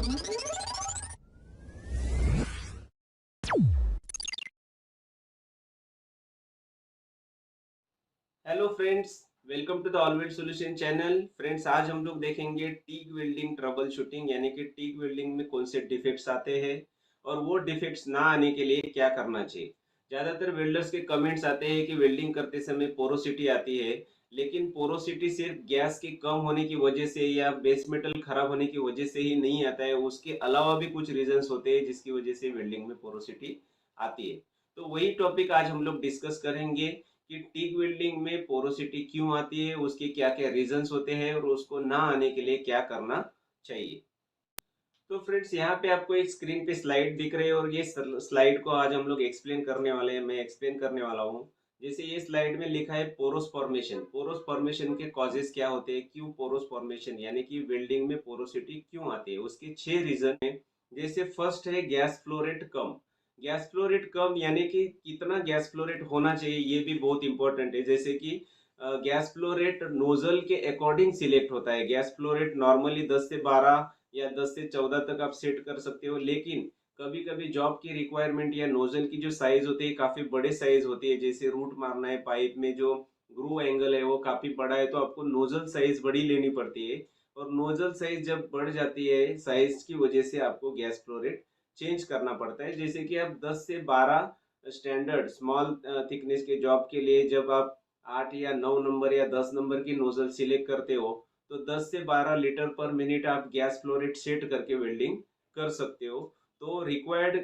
Hello friends, welcome to the always solution channel. Friends, आज हम लोग देखेंगे टीक वेल्डिंग ट्रबल शूटिंग, यानी कि टीक वेल्डिंग में कौन से डिफेक्ट्स आते हैं और वो डिफेक्ट्स ना आने के लिए क्या करना चाहिए। ज़्यादातर वेल्डर्स के कमेंट्स आते हैं कि वेल्डिंग करते समय पोरोसिटी आती है, लेकिन पोरोसिटी सिर्फ गैस के कम होने की वजह से या बेस मेटल खराब होने की वजह से ही नहीं आता है, उसके अलावा भी कुछ रीजंस होते हैं जिसकी वजह से वेल्डिंग में पोरोसिटी आती है। तो वही टॉपिक आज हम लोग डिस्कस करेंगे कि टीक वेल्डिंग में पोरोसिटी क्यों आती है, उसके क्या क्या रीजंस होते हैं और उसको ना आने के लिए क्या करना चाहिए। तो फ्रेंड्स, यहाँ पे आपको एक स्क्रीन पे स्लाइड दिख रही है और ये स्लाइड को आज हम लोग एक्सप्लेन करने वाले हैं, मैं एक्सप्लेन करने वाला हूँ। जैसे ये स्लाइड में लिखा है पोरोस फॉर्मेशन। पोरोस फॉर्मेशन के कॉजेस क्या होते हैं, क्यों पोरोस फॉर्मेशन यानी कि वेल्डिंग में पोरोसिटी क्यों आती है, उसके 6 रीजन है। जैसे फर्स्ट है गैस फ्लो रेट कम। गैस फ्लो रेट कम यानी कि कितना गैस फ्लो रेट होना चाहिए, ये भी बहुत इंपॉर्टेंट है। जैसे कि गैस फ्लो रेट नोजल के अकॉर्डिंग सिलेक्ट होता है। गैस फ्लो रेट नॉर्मली 10 से 12 या 10 से 14 तक आप सेट कर सकते हो, लेकिन कभी कभी जॉब की रिक्वायरमेंट या नोजल की जो साइज होती है काफी बड़े साइज होती है। जैसे रूट मारना है पाइप में, जो ग्रू एंगल है वो काफी बड़ा है, तो आपको नोजल साइज बड़ी लेनी पड़ती है। और नोजल साइज जब बढ़ जाती है साइज की वजह से आपको गैस फ्लो रेट चेंज करना पड़ता है। जैसे कि आप 10 से 12 स्टैंडर्ड स्मॉल थिकनेस के जॉब के लिए जब आप 8 या 9 नंबर या 10 नंबर की नोजल सिलेक्ट करते हो, तो 10 से 12 लीटर पर मिनट आप गैस फ्लो रेट सेट करके वेल्डिंग कर सकते हो। तो रिक्वायर्ड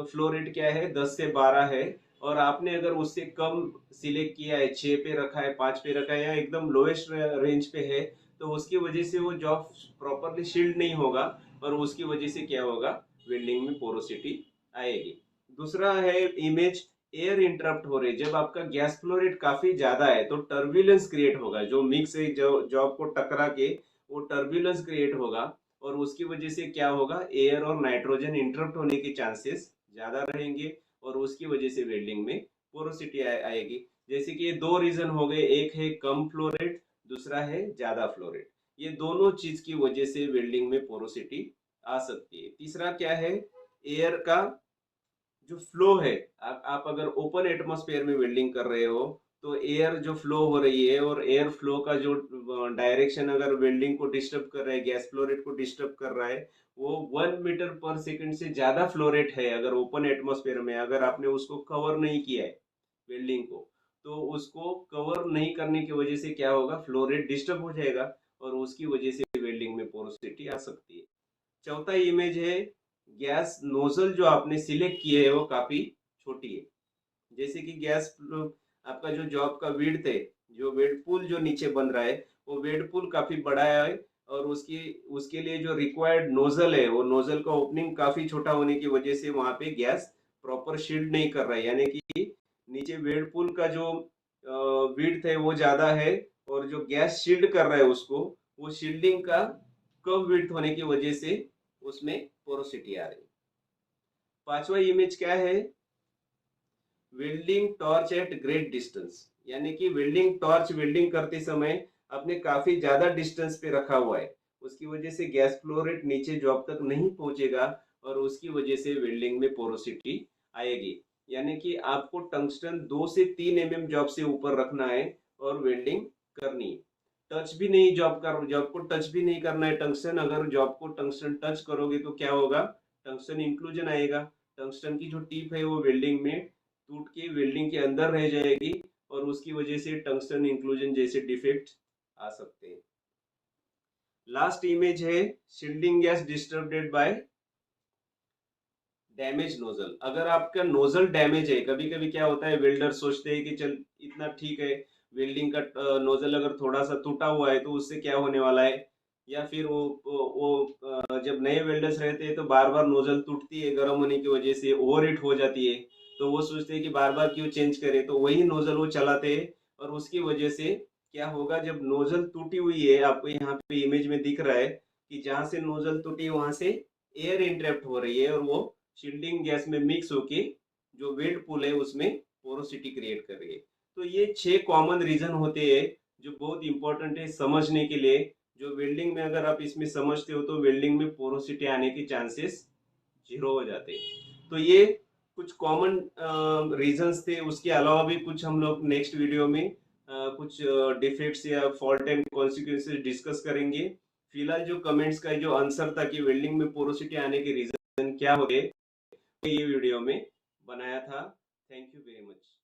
फ्लो रेट क्या है, 10 से 12 है। और आपने अगर उससे कम सिलेक्ट किया है, 6 पे रखा है, 5 पे रखा है या एकदम लोएस्ट रेंज पे है, तो उसकी वजह से वो जॉब प्रॉपरली शील्ड नहीं होगा और उसकी वजह से क्या होगा, वेल्डिंग में पोरोसिटी आएगी। दूसरा है इमेज, एयर इंटरप्ट हो रही। जब आपका गैस फ्लो रेट काफी ज्यादा है तो टर्बुलेंस क्रिएट होगा, जो मिक्स है जो जॉब को टकरा के वो टर्बुलेंस क्रिएट होगा और उसकी वजह से क्या होगा, एयर और नाइट्रोजन इंटरप्ट होने के चांसेस ज्यादा रहेंगे और उसकी वजह से वेल्डिंग में पोरोसिटी आएगी। जैसे कि ये 2 रीजन हो गए, एक है कम फ्लो रेट, दूसरा है ज्यादा फ्लो रेट। ये दोनों चीज की वजह से वेल्डिंग में पोरोसिटी आ सकती है। तीसरा क्या है, एयर का जो फ्लो है। आप अगर ओपन एटमॉस्फेयर में वेल्डिंग कर रहे हो तो एयर जो फ्लो हो रही है और एयर फ्लो का जो डायरेक्शन अगर वेल्डिंग को डिस्टर्ब कर रहा है, गैस फ्लो रेट को डिस्टर्ब कर रहा है, वो 1 मीटर पर सेकंड से ज्यादा फ्लो रेट है अगर ओपन एटमॉस्फेयर में, अगर आपने उसको कवर नहीं किया है वेल्डिंग को, तो उसको कवर नहीं करने की वजह से क्या होगा, फ्लो रेट डिस्टर्ब हो जाएगा और उसकी वजह से वेल्डिंग में पोरोसिटी आ सकती है। चौथा इमेज है, गैस नोजल जो आपने सिलेक्ट किए है वो काफी छोटी है। जैसे कि गैस आपका जो जॉब का विड्थ है, जो वेड पूल जो नीचे बन रहा है, वो वेड पूल काफी बड़ा है और उसकी उसके लिए जो रिक्वायर्ड नोजल है, वो नोजल का ओपनिंग काफी छोटा होने की वजह से वहां पे गैस प्रॉपर शील्ड नहीं कर रहा है। यानी कि नीचे वेड पूल का जो विड्थ है वो ज्यादा है और जो गैस शील्ड कर रहा है उसको, वो शील्डिंग का कम विड्थ होने की वजह से उसमें पोरोसिटी आ रही है। पांचवा इमेज क्या है, welding torch at great distance. यानी कि वेल्डिंग टॉर्च वेल्डिंग करते समय आपने काफी ज्यादा डिस्टेंस पे रखा हुआ है, उसकी वजह से गैस फ्लो रेट नीचे जॉब तक नहीं पहुंचेगा और उसकी वजह से वेल्डिंग में पोरोसिटी आएगी। यानी कि आपको टंगस्टन 2 से 3 एमएम जॉब से ऊपर रखना है और वेल्डिंग करनी है। टच भी नहीं, जॉब को टच भी नहीं करना है टंगस्टन। अगर जॉब को टंगस्टन टच करोगे तो क्या होगा, टंगस्टन इंक्लूजन आएगा। टंगस्टन की जो टिप है वो वेल्डिंग में टूट के वेल्डिंग के अंदर रह जाएगी और उसकी वजह से टंगस्टन इंक्लूजन जैसे डिफेक्ट आ सकते हैं। लास्ट इमेज है, shielding gas disturbed bye damage nozzle. अगर आपका नोजल डैमेज है, कभी कभी क्या होता है, वेल्डर सोचते हैं कि चल इतना ठीक है, वेल्डिंग का नोजल अगर थोड़ा सा टूटा हुआ है तो उससे क्या होने वाला है, या फिर जब नए वेल्डर्स रहते हैं तो बार बार नोजल टूटती है गर्म होने की वजह से, ओवर हीट हो जाती है, तो वो सोचते हैं कि बार बार क्यों चेंज करें, तो वही नोजल वो चलाते हैं और उसकी वजह से क्या होगा, जब नोजल टूटी हुई है, आपको यहाँ पे इमेज में दिख रहा है कि जहां से नोजल टूटी है वहां से एयर इंटरप्ट हो रही है और वो शील्डिंग गैस में मिक्स होके जो वेट पूल है उसमें पोरोसिटी क्रिएट कर रही है। तो ये 6 कॉमन रीजन होते हैं जो बहुत इंपॉर्टेंट है समझने के लिए। जो वेल्डिंग में अगर आप इसमें समझते हो तो वेल्डिंग में पोरोसिटी आने के चांसेस जीरो हो जाते हैं। तो ये कुछ कॉमन रीजंस थे, उसके अलावा भी कुछ हम लोग नेक्स्ट वीडियो में कुछ डिफेक्ट्स या फॉल्ट एंड कॉन्सिक्वेंसेस डिस्कस करेंगे। फिलहाल जो कमेंट्स का जो आंसर था कि वेल्डिंग में पोरोसिटी आने के रीजन क्या होते, ये वीडियो में बनाया था। Thank you very much.